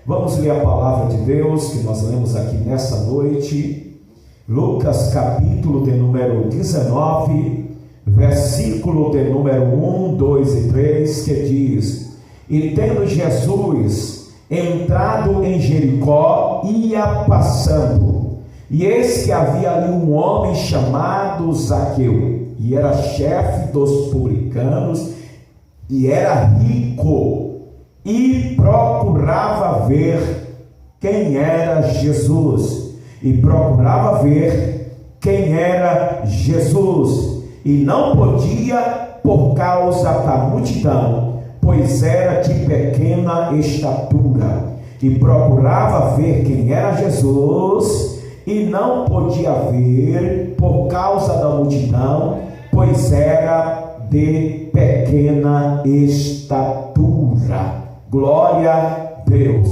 Vamos ler a palavra de Deus que nós lemos aqui nessa noite. Lucas capítulo de número 19, versículo de número 1, 2 e 3, que diz: E tendo Jesus entrado em Jericó, ia passando, e eis que havia ali um homem chamado Zaqueu, e era chefe dos publicanos, e era rico, e procurava ver quem era Jesus, e não podia por causa da multidão, pois era de pequena estatura, e procurava ver quem era Jesus, e não podia ver por causa da multidão, pois era de pequena estatura. Glória a Deus.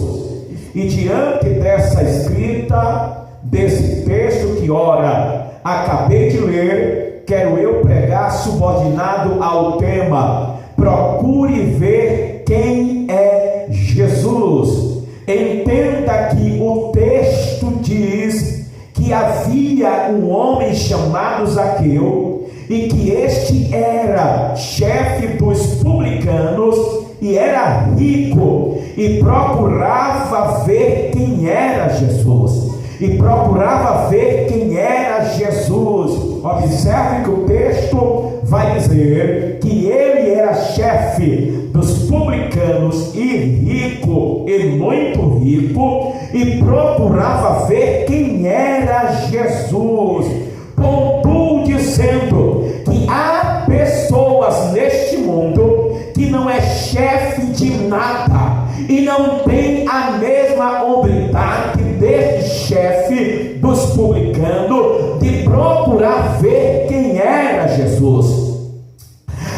E diante dessa escrita, desse texto que ora acabei de ler, quero eu pregar subordinado ao tema: procure ver quem é Jesus. Entenda que o texto diz que havia um homem chamado Zaqueu, e que este era chefe dos publicanos, e era rico, e procurava ver quem era Jesus. Observe que o texto vai dizer que ele era chefe dos publicanos, e rico, e muito rico, e procurava ver quem era Jesus. Pontuo dizendo que há pessoas neste mundo que não é chefe de nada, e não tem a mesma hombridade desse chefe dos publicanos de procurar ver quem era Jesus.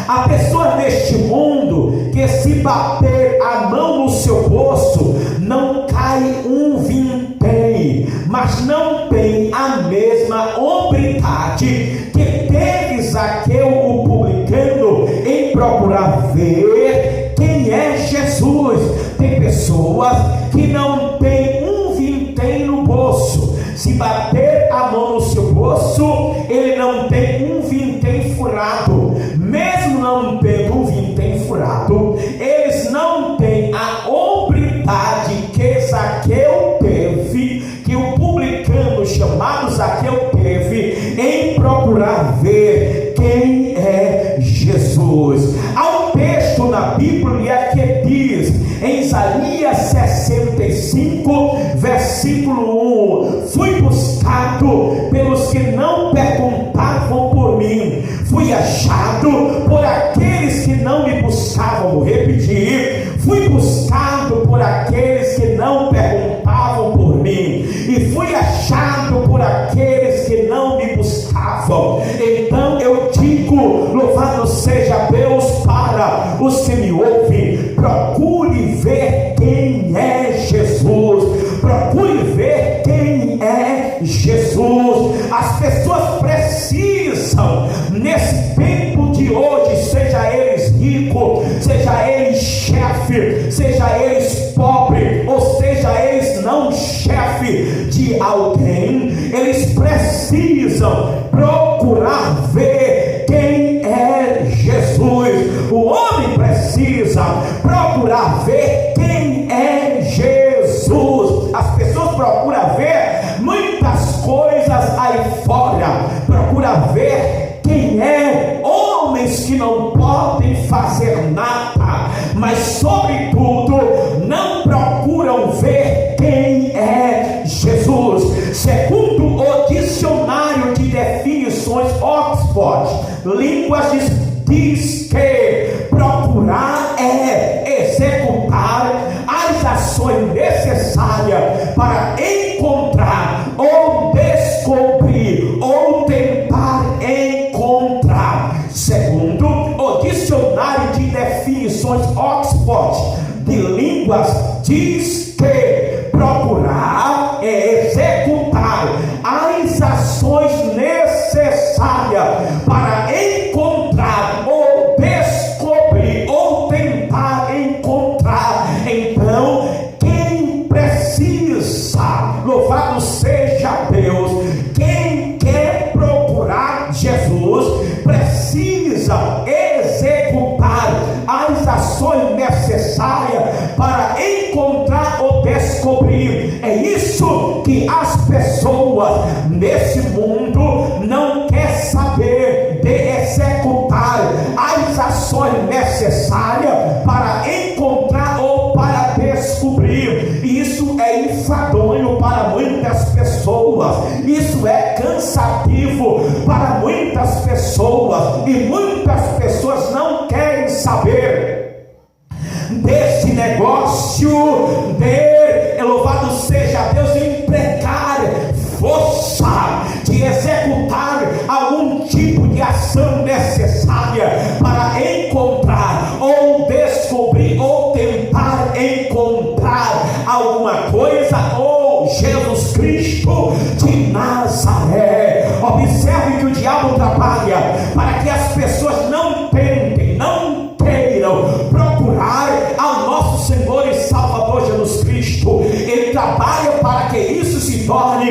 Há pessoas neste mundo que, se bater a mão no seu bolso, não cai um vintém, mas não tem a mesma hombridade que teve Zaqueu, o publicano, em procurar ver quem é Jesus. Tem pessoas que não tem um vintém no bolso, se bater a mão no seu bolso, ele não tem um vintém furado. Mesmo não tendo um vintém furado, eles não têm a hombridade que Zaqueu teve, que o publicano chamado Zaqueu teve, em procurar ver quem é Jesus. Há um texto na Bíblia que diz, em Isaías 65, versículo 1: Fui buscado pelos que não perguntavam por mim, fui achado por aqueles que não me buscavam. Vou repetir: fui buscado por aqueles que não perguntavam por mim, e fui achado por aqueles que não me buscavam. Então eu digo, louvado seja Deus para os que me ouvem: procure ver quem é Jesus. Procure ver quem é Jesus. As pessoas precisam, nesse tempo de hoje, seja eles ricos, seja eles chefe, seja eles pobre, ou seja eles não chefe de alguém, eles precisam procurar ver quem é Jesus. O homem precisa procurar ver quem é Jesus. As pessoas procuram ver muitas coisas aí fora, procuram ver quem é homens que não podem fazer nada, mas sobretudo não procuram ver quem é Jesus. Segundo o dicionário de definições Oxford Línguas, diz que procurar é executar as ações necessárias para encontrar ou descobrir ou tentar encontrar. Segundo o dicionário de definições Oxford de Línguas, diz que procurar é executar as ações necessárias para encontrar ou descobrir ou tentar encontrar. Então, quem descobrir. É isso que as pessoas nesse mundo não querem saber de executar as ações necessárias para encontrar ou para descobrir. Isso é enfadonho para muitas pessoas, isso é cansativo para muitas pessoas, e muitas pessoas não querem saber desse negócio de, louvado seja Deus, empregar força, de executar algum tipo de ação necessária para encontrar ou descobrir ou tentar encontrar alguma coisa, ou Jesus Cristo de Nazaré. Observe que o diabo trabalha para que as pessoas não tentem, não queiram procurar ao nosso Senhor e Salvador Jesus Cristo. Ele trabalha para que isso se torne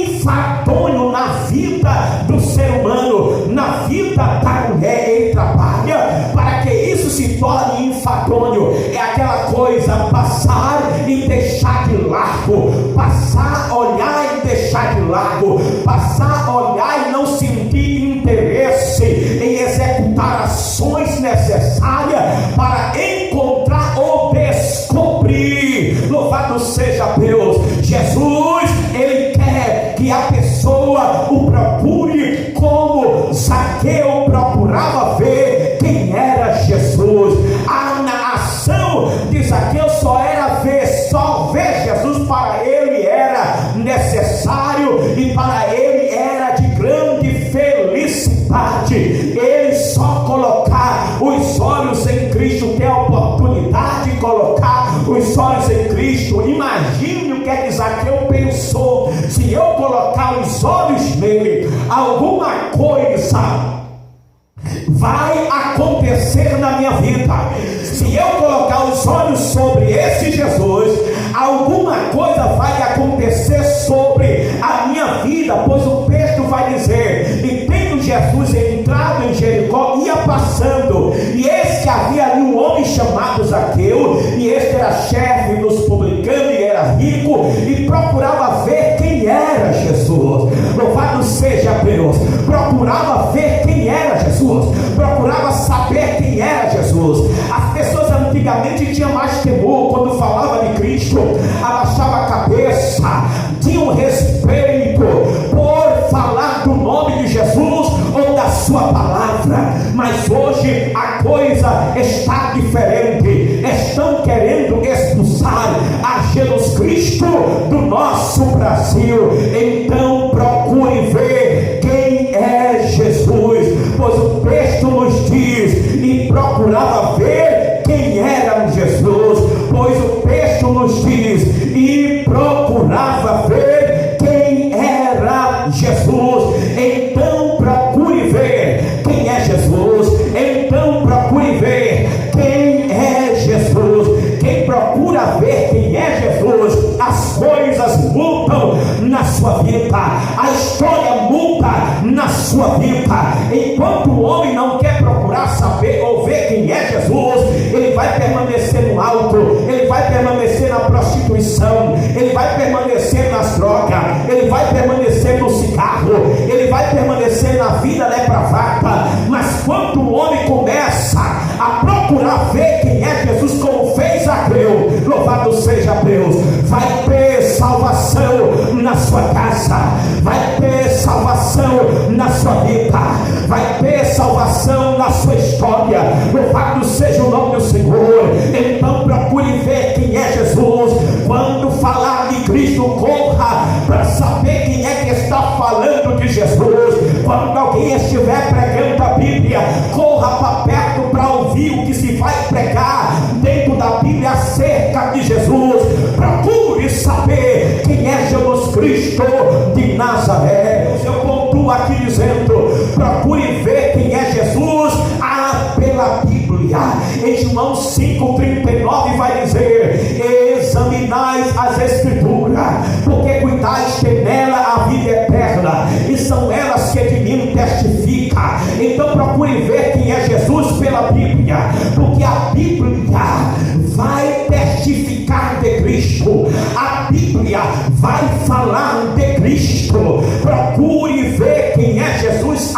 enfadonho na vida do ser humano, na vida da mulher. Ele trabalha para que isso se torne enfadonho. É aquela coisa, passar e deixar de largo, passar, olhar e deixar de largo, passar, olhar e não sentir interesse em executar ações necessárias para encontrar ou descobrir. Louvado seja Deus. Jesus, ele quer que a pessoa o procure como Zaqueu procurava ver quem era Jesus. A ação de Zaqueu só era só ver Jesus. Para ele era necessário e para ele era de grande felicidade ele só colocar os olhos em Cristo, ter a oportunidade de colocar os olhos em Cristo. Imagine o que é que Zaqueu pensou: se eu colocar os olhos nele, alguma coisa vai acontecer na minha vida. Se eu colocar os olhos sobre esse Jesus, alguma coisa vai acontecer sobre a minha vida, pois o texto vai dizer: e tendo Jesus entrado em Jericó, ia passando, e eis que havia ali um homem chamado Zaqueu, e este era chefe dos publicanos e era rico, e procurava ver quem era Jesus. Louvado seja Deus. Procurava ver quem era Jesus, procurava saber quem era Jesus. As pessoas antigamente tinham mais temor quando falava de Cristo, abaixava a cabeça, tinham respeito por falar do nome de Jesus ou da sua palavra. Mas hoje a coisa está diferente. Estão querendo expulsar a Jesus Cristo do nosso Brasil. Então procure ver quem é Jesus, pois o texto nos diz: e procurava ver quem era Jesus, pois o texto nos diz: e procurava ver quem era Jesus. Então procure ver quem é Jesus. Então procure ver quem é Jesus. Quem procura ver quem é Jesus, as coisas mudam na sua vida, a história muda na sua vida. Enquanto o homem não quer procurar saber ou ver quem é Jesus, ele vai permanecer no álcool, ele vai permanecer na prostituição, ele vai permanecer nas drogas, ele vai permanecer no cigarro, ele vai permanecer na vida depravada. Mas quando o homem começa a procurar ver quem é Jesus, como fez Zaqueu, louvado seja Deus, vai ter salvação na sua casa, vai ter salvação na sua vida, vai ter salvação na sua história. Louvado seja o nome do Senhor. Então procure ver quem é Jesus. Quando falar de Cristo, corra para saber quem é que está falando de Jesus. Quando alguém estiver pregando a Bíblia, corra para perto para ouvir o que se vai pregar dentro da Bíblia acerca de Jesus. Procure saber quem é Jesus Cristo de Nazaré. Eu pontuo aqui dizendo: procure ver quem é Jesus pela Bíblia. Em João 5,39 vai dizer: examinais as Escrituras, porque cuidais que nela a vida eterna, e são elas que de mim testificam. Então procure ver quem é Jesus pela Bíblia, porque a Bíblia vai testificar de Cristo. Cristo. A Bíblia vai falar de Cristo. Procure ver quem é Jesus.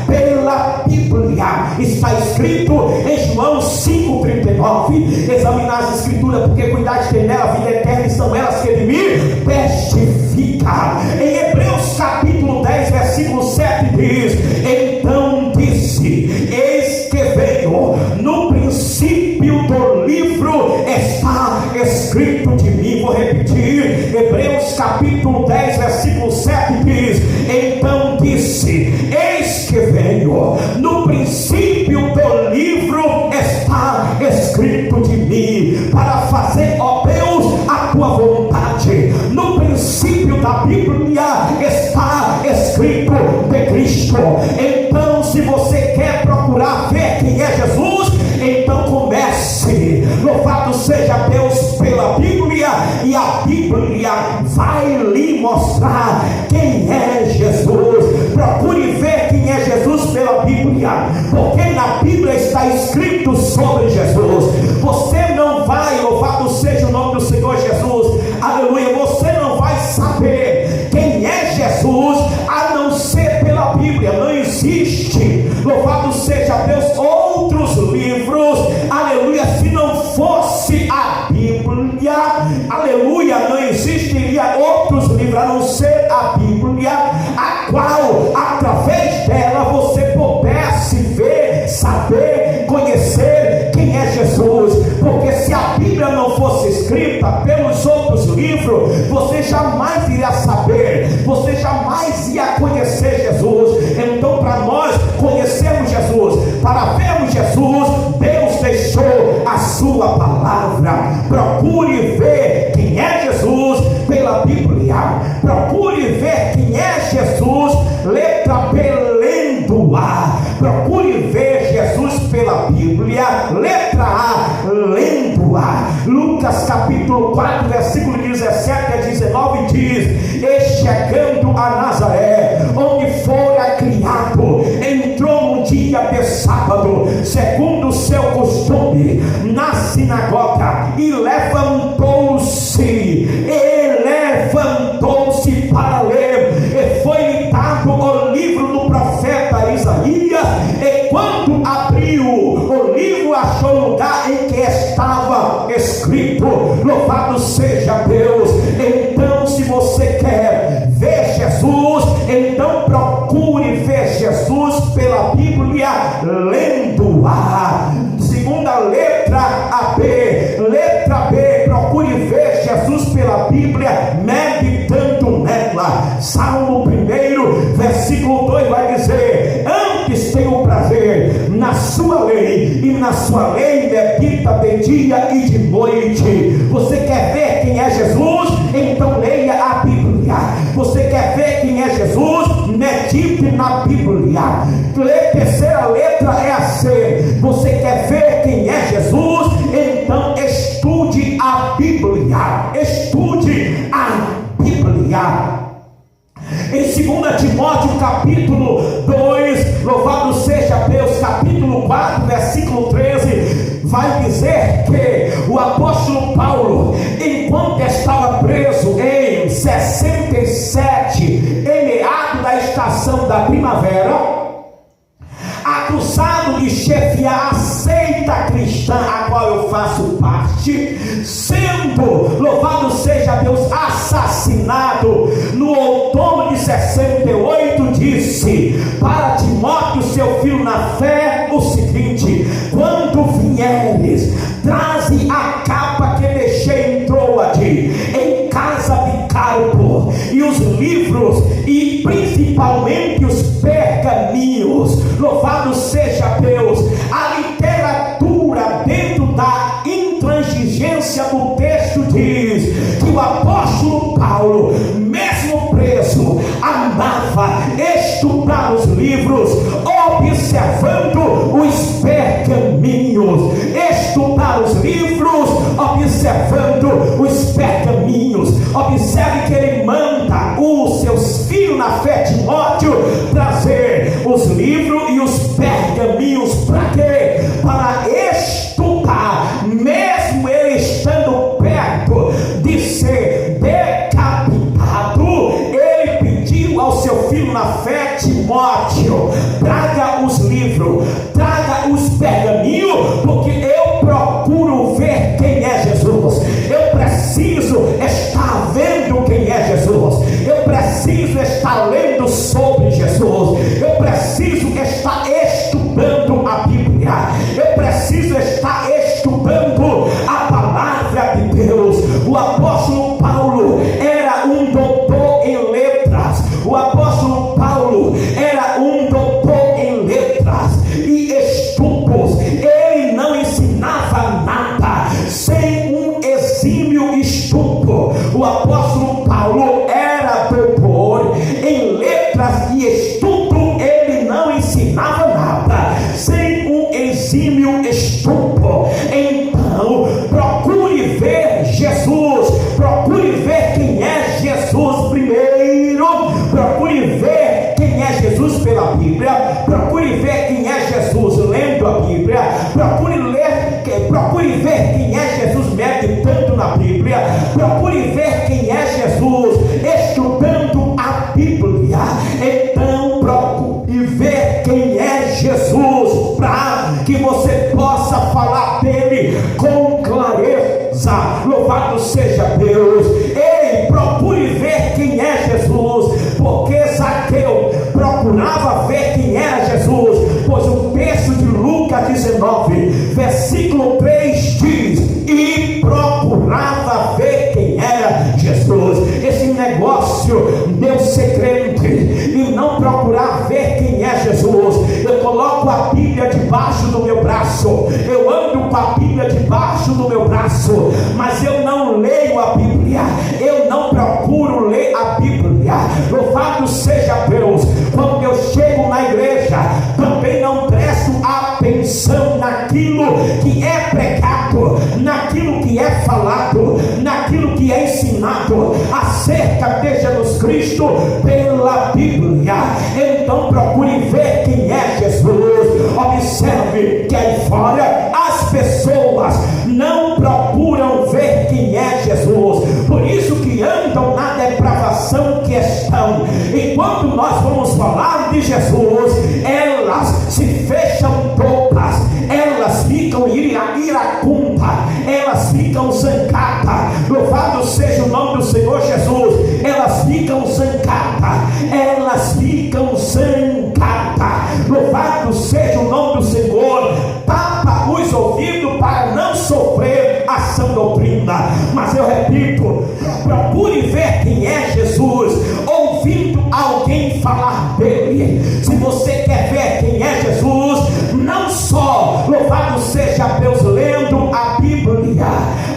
Pela Bíblia está escrito em João 5,39: examinar as Escrituras, porque cuidado tem nela a vida eterna, e são elas que de mim testifica. Em Hebreus capítulo 10, versículo 7 diz: então disse, eis que veio, no princípio do livro está escrito de mim. Vou repetir, Hebreus capítulo 10, versículo 7 diz: então disse, eis que veio, no princípio do livro está escrito de mim, para fazer, ó Deus, a tua vontade. No princípio da Bíblia está escrito de Cristo. Então, se você quer procurar ver quem é Jesus, então comece. Louvado seja Deus pela Bíblia, e a Bíblia vai lhe mostrar quem é Jesus. Procure ver quem é Jesus pela Bíblia, porque na Bíblia está escrito sobre Jesus. Você não vai, louvado seja o nome do Senhor Jesus, aleluia, você não vai saber quem é Jesus a não ser pela Bíblia. Não existe, louvado seja Deus, outros livros, aleluia, se não fosse a Bíblia, aleluia, não existiria outros livros a não ser a Bíblia, a qual, através dela, você pudesse ver, saber, conhecer quem é Jesus. Porque se a Bíblia não fosse escrita pelos outros livros, você jamais iria saber, você jamais ia conhecer Jesus. Então, para nós conhecermos Jesus, para vermos Jesus, Deus deixou a sua palavra. Procure ver quem é Jesus pela Bíblia. Procure ver quem é Jesus, letra B, lendo-a. Procure ver Jesus pela Bíblia, letra A, lendo-a. Lucas capítulo 4, versículo 17 a 19 diz: e chegando a Nazaré, onde fora criado, entrou um dia de sábado, segundo o seu costume, na sinagoga, e levantou-se para ler, e foi-lhe dado o livro do profeta Isaías, e quando abriu o livro, achou lugar em que estava escrito: louvado seja Deus. Então, se você quer ver Jesus, então procure ver Jesus pela Bíblia, lendo-a. Segunda letra, a B, letra B, procure ver Jesus pela Bíblia, meditando nela. Salmo 1, versículo 2 vai dizer: antes tenho prazer na sua lei, e na sua lei medita de dia e de noite. Você quer ver quem é Jesus? Então leia a Bíblia. Você quer ver quem é Jesus? Medite na Bíblia. Terceira letra é a C. Você quer ver quem é Jesus? Então estude a Bíblia. Estude a Bíblia. Em 2 Timóteo capítulo 2, louvado seja Deus, capítulo 4, versículo 13, vai dizer que o apóstolo Paulo, enquanto estava preso em 67, em meado da estação da primavera, acusado de chefiar a seita cristã a qual eu faço parte, sendo, louvado seja Deus, assassinado no outono de 68, disse para Timóteo, seu filho na fé, o seguinte: quando vieres, traze a capa que deixei em Troade, em casa de Carpo, e os livros, e principalmente os pergaminhos. Louvado seja Deus. A literatura dentro da intransigência do texto diz que o apóstolo Paulo, mesmo preso, amava estudar os livros, observando os pergaminhos. Estudar os livros, observando os pergaminhos. Observe que ele manda os seus filhos na fé, Timóteo, trazer os livros e os pergaminhos. Para quê? Para estudar, mesmo ele estando perto O apóstolo Paulo era doutor em letras e estudo, ele não ensinava nada sem um exímio estudo. Então, procure ver Jesus, procure ver quem é Jesus primeiro, procure ver quem é Jesus pela Bíblia, procure ver quem é Jesus lendo a Bíblia, procure ver quem é Jesus meditando na Bíblia, procure ver quem é Jesus estudando a Bíblia. Então procure ver quem é Jesus, para que você possa falar dele com clareza. Louvado seja Deus. Ei, procure ver quem é Jesus, porque Zaqueu procurava ver quem era Jesus, pois o texto de Lucas 19, versículo 3 diz: e procurava ver quem era Jesus. Esse negócio de eu ser crente e não procurar ver quem é Jesus, eu coloco a Bíblia debaixo do meu braço, eu ando com a Bíblia debaixo do meu braço, mas eu não leio a Bíblia, eu não procuro ler a Bíblia. Louvado seja Deus. Quando eu chego na igreja, também não presto atenção naquilo que é pregado, naquilo que é falado, naquilo que é ensinado acerca de Jesus Cristo pela Bíblia. Então procure ver quem é Jesus. Observe que aí fora as pessoas não procuram ver quem é Jesus, por isso que andam na depravação que estão. E quando nós vamos falar de Jesus, elas se fecham todas, elas ficam iracundas, elas ficam zancadas. Louvado seja o nome do Senhor Jesus. Elas ficam zancadas, elas ficam zancadas. Louvado seja o nome do Senhor. Tapa os ouvidos para não sofrer a sã doutrina. Mas eu repito, procure ver quem é Jesus, ouvindo alguém falar dele. Se você quer ver quem é Jesus, não só, louvado seja Deus, lendo a Bíblia,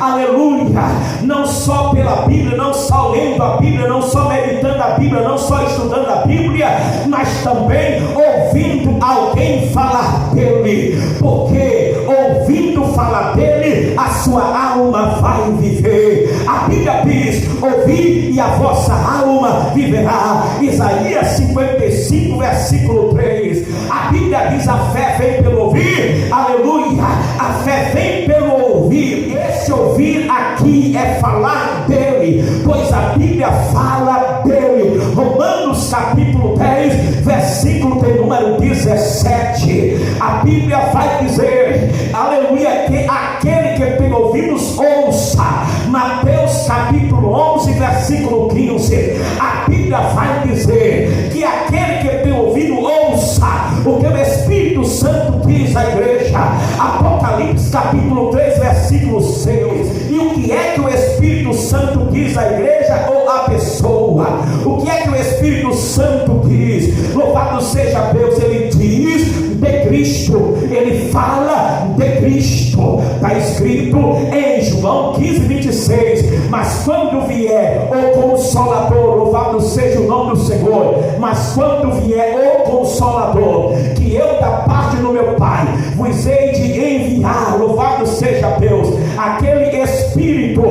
aleluia, não só pela Bíblia, não só lendo a Bíblia, não só meditando a Bíblia, não só estudando a Bíblia, mas também ouvindo alguém falar dele, porque ouvindo falar dele, a sua alma vai viver. A Bíblia diz: ouvi e a vossa alma viverá. Isaías 55, versículo 3. A Bíblia diz: a fé vem pelo ouvir, aleluia, a fé vem pelo ouvir. Esse ouvir aqui é falar dele, pois a Bíblia fala dele. Romanos capítulo 10, versículo de número 17, a Bíblia vai dizer, aleluia, que aquele que tem ouvidos ouça. Mateus capítulo 11, versículo 15, a Bíblia vai dizer que aquele que tem ouvido ouça o que o Espírito Santo diz à igreja. Apocalipse capítulo 3, versículo 6. E o que é que o Espírito Santo diz à igreja ou à pessoa? O que é que o Espírito Santo diz? Louvado seja Deus. Ele diz de Cristo, ele fala de Cristo. Está escrito em João 15, 26. Mas quando vier o Consolador, louvado seja o nome do Senhor, mas quando vier o Consolador, que eu da parte do meu Pai vos hei de enviar, louvado seja Deus, aquele Espírito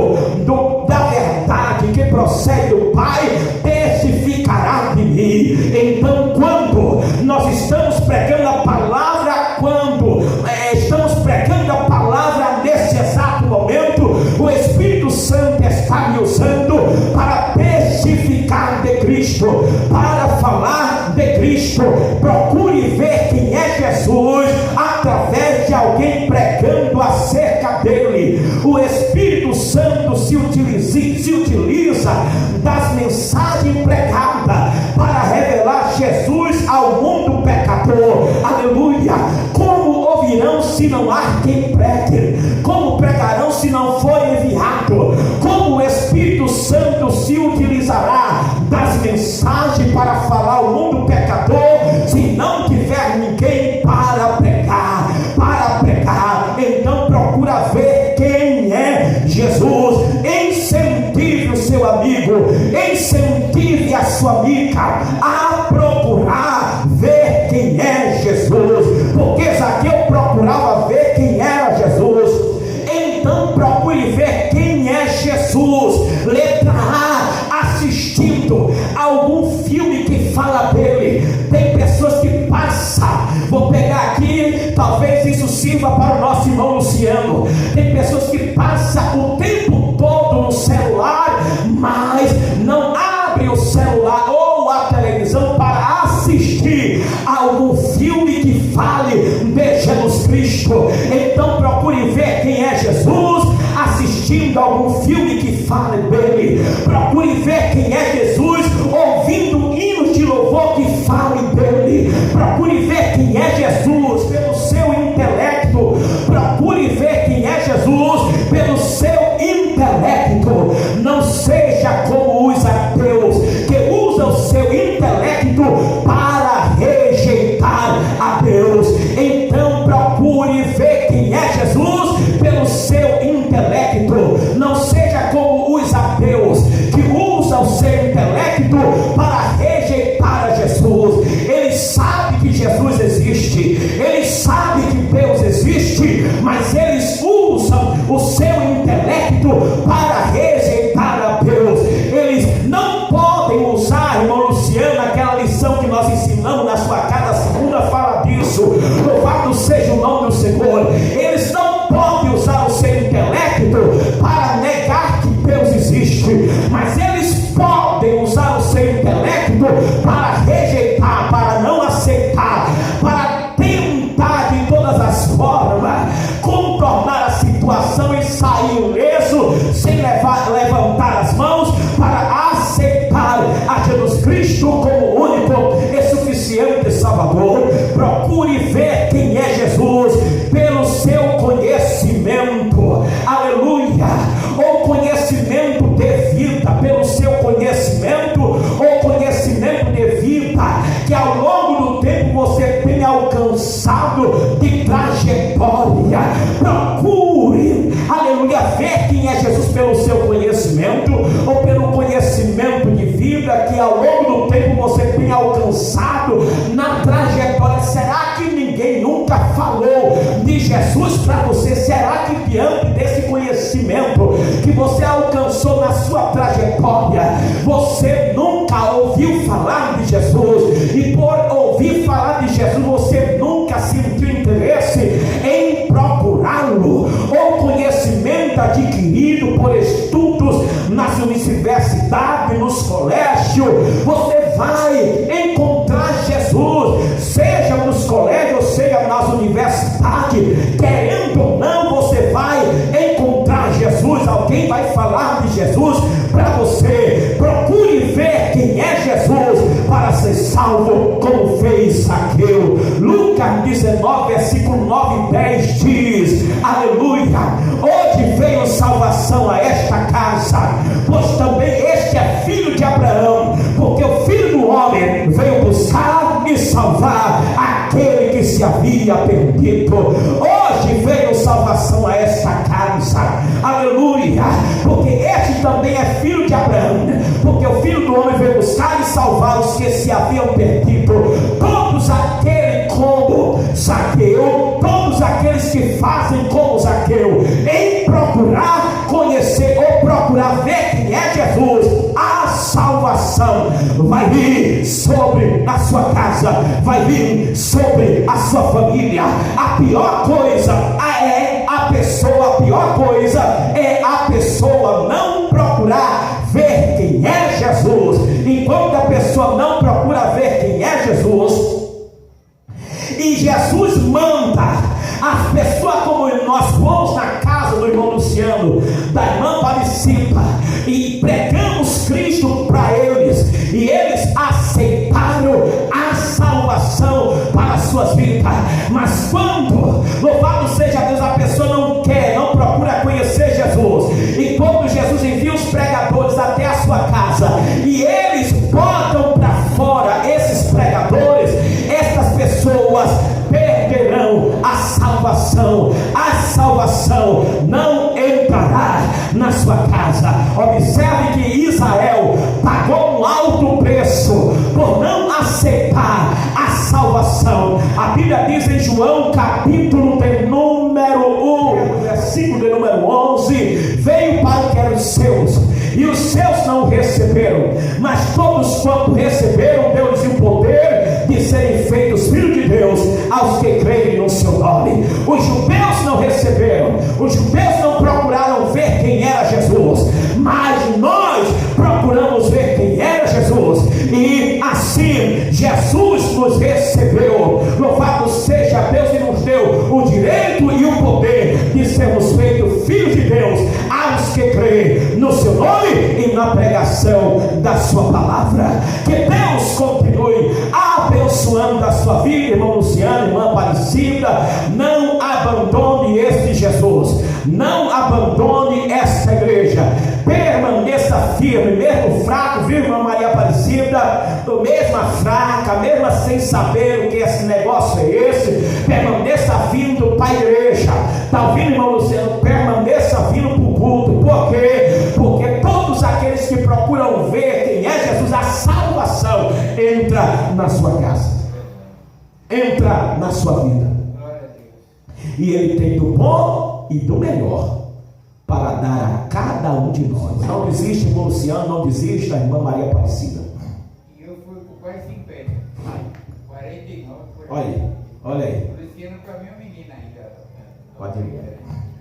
da verdade que procede do Pai, testificará de mim. Então, quando nós estamos pregando a palavra, quando estamos pregando a palavra nesse exato momento, o Espírito Santo está me usando para testificar de Cristo, para falar de Cristo. Procure ver quem é Jesus através de alguém pregando acerca dele. O Espírito Santo se utiliza das mensagens pregadas para revelar Jesus ao mundo pecador. Aleluia! Como ouvirão se não há quem pregue? Como pregarão se não for enviado? Como o Espírito Santo se utilizará das mensagens para falar ao mundo pecador se não tiver ninguém para pregar? Então procura ver quem é Jesus. Incentive o seu amigo, incentive a sua amiga a procurar ver quem é Jesus, porque Zaqueu procurava ver quem era Jesus. Então procure ver quem é Jesus. Letra A, assistindo algum filme que fala dele. Tem pessoas que passam, vou pegar aqui, talvez isso sirva para o nosso irmão Luciano. Tem pessoas que passam o tempo todo no celular, mas não abre o celular ou a televisão para assistir algum filme que fale de Jesus Cristo. Então procure ver quem é Jesus assistindo algum filme que fale dele. Procure ver quem é Jesus ouvindo hinos de louvor que fale dele. Procure ver quem é Jesus pelo seu intelecto. Procure ver quem é Jesus pelo seu intelecto. Não seja como os ateus que usam o seu intelecto para rejeitar a Deus. Então procure ver quem é Jesus pelo seu intelecto. Não seja como os ateus que usam o seu intelecto para rejeitar a Jesus. Eles sabem que Jesus existe, eles sabem que Deus existe, mas eles usam o seu intelecto para rejeitar a Deus. Eles não podem usar, irmão Luciano, aquela lição que nós ensinamos na sua casa segunda fala disso. Louvado seja o nome do Senhor. Eles não podem usar o seu intelecto para negar que Deus existe, mas eles podem usar o seu intelecto para rejeitar, para não aceitar, para tentar de todas as formas contornar a situação e sair ileso, sem levantar as mãos para aceitar a Jesus Cristo como único e suficiente Salvador. Procure ver quem é Jesus pelo seu conhecimento, aleluia, ou conhecimento de vida, pelo seu conhecimento ou conhecimento de vida que ao longo do tempo você tem alcançado de trajetória. Procure, aleluia, ver quem é Jesus pelo seu conhecimento ou pelo conhecimento de vida que ao longo do tempo você tem alcançado na trajetória. Será que ninguém nunca falou de Jesus para você? Será que diante desse conhecimento que você alcançou na sua trajetória, você nunca ouviu falar de Jesus? E por ouvir falar de Jesus, você nunca sentiu interesse em procurá-lo? Ou conhecimento adquirido por estudos nas universidades, nos colégios, você vai encontrar Jesus, seja nos colégios, seja nas universidades, querendo ou não, você vai encontrar Jesus. Alguém vai falar de Jesus para você. Procure ver quem é Jesus para ser salvo, como fez Zaqueu. Lucas 19, versículo 9 e 10 diz, aleluia, hoje veio salvação a esta casa, pois também este é filho de Abraão, porque o Filho do Homem veio buscar e salvar aquele que se havia perdido. Hoje veio salvação a esta casa, aleluia, porque este também é filho de Abraão, porque o Filho do Homem veio buscar e salvar os que se haviam perdido. Todos aqueles como Zaqueu, todos aqueles que fazem como Zaqueu, em procurar conhecer ou procurar ver quem é Jesus, a salvação vai vir sobre a sua casa, vai vir sobre a sua família. A pior coisa é a pessoa não procurar ver quem é Jesus. Enquanto a pessoa não procura ver quem é Jesus, e Jesus manda as pessoas, como nós fomos na casa do irmão Luciano, da irmã Paricipa, e pregamos Cristo para eles, e eles aceitaram a salvação para as suas vidas. Mas quando, louvado seja Deus, a pessoa não quer, não procura conhecer Jesus, e quando Jesus envia os pregadores até a sua casa, e eles botam para fora esses pregadores, estas pessoas perderão a salvação. A salvação não entrará na sua casa. Observe que Isaías os seus não o receberam, mas todos quanto receberam, deu-lhes o poder de serem feitos filhos de Deus, aos que creem no seu nome. Os judeus não receberam, os judeus não procuraram ver quem era Jesus, mas nós procuramos ver quem era Jesus, e assim Jesus nos recebeu. Louvado seja Deus, que nos deu o direito e o poder de sermos feitos filhos de Deus, aos que creem no seu nome e na pregação da sua palavra. Que Deus continue abençoando a sua vida, irmão Luciano, irmã Aparecida. Não abandone este Jesus, não abandone esta igreja, permaneça firme, mesmo fraco, viu, irmã Maria Aparecida? Mesma fraca, mesmo sem saber o que esse negócio é esse, permaneça vindo para a igreja. Está ouvindo, irmão Luciano? Permaneça vindo para o culto. Por quê? Porque todos aqueles que procuram ver quem é Jesus, a salvação entra na sua casa, entra na sua vida, e Ele tem do bom e do melhor para dar a cada um de nós. Não desiste, irmão Luciano, não desista, irmã Maria Aparecida. E eu fui com quase 50, 49 por aí. Olha aí, olha aí. O Luciano para mim é um menino ainda. Pode ir.